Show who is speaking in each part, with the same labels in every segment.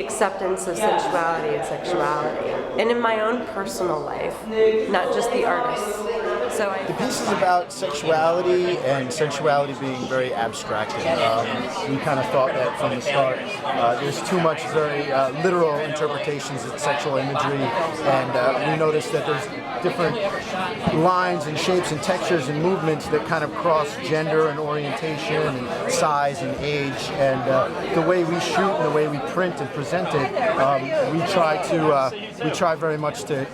Speaker 1: acceptance of sensuality and sexuality, and in my own personal life, not just the artists. So
Speaker 2: The piece is about sexuality and sensuality being very abstracted. We kind of thought that from the start. There's too much very literal interpretations of sexual imagery, and we noticed that there's different lines and shapes and textures and movements that kind of cross gender and orientation and size and age, and the way we shoot and the way we print and present it, we try very much to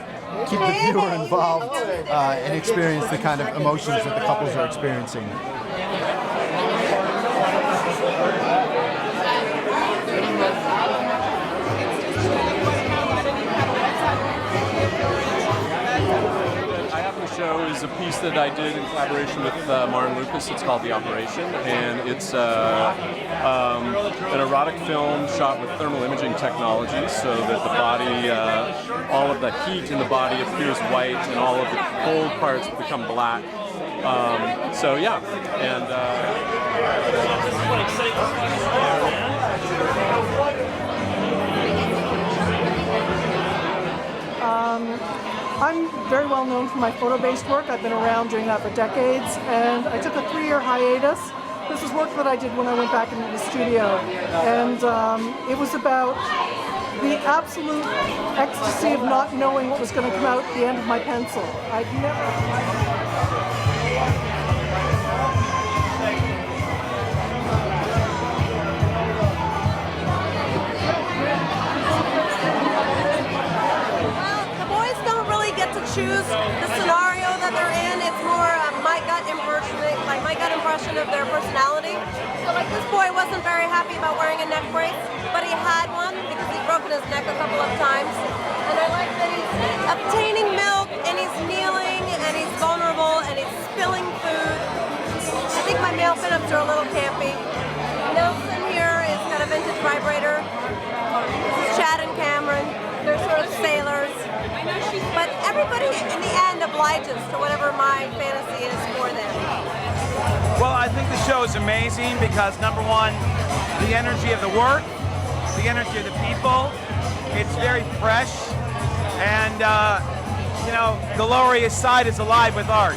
Speaker 2: keep the viewer involved and experience the kind of emotions that the couples are experiencing.
Speaker 3: Show is a piece that I did in collaboration with Martin Lucas. It's called The Operation, and it's an erotic film shot with thermal imaging technology, so that the body, all of the heat in the body appears white, and all of the cold parts become black. So yeah, and
Speaker 4: I'm very well known for my photo-based work. I've been around doing that for decades, and I took a 3-year hiatus. This was work that I did when I went back into the studio, and it was about the absolute ecstasy of not knowing what was going to come out at the end of my pencil. I'd never...
Speaker 5: choose the scenario that they're in. It's more my gut impression of their personality. So like this boy wasn't very happy about wearing a neck brace, but he had one because he'd broken his neck a couple of times. And I like that he's obtaining milk, and he's kneeling, and he's vulnerable, and he's spilling food. I think my male pinups are a little campy. Nelson here is kind of vintage vibrator. This is Chad and Cameron. They're sort of sailors. But everybody, in the end, obliges to whatever my fantasy is for them.
Speaker 6: Well, I think the show is amazing because, number one, the energy of the work, the energy of the people, it's very fresh, and, the Lower East Side is alive with art.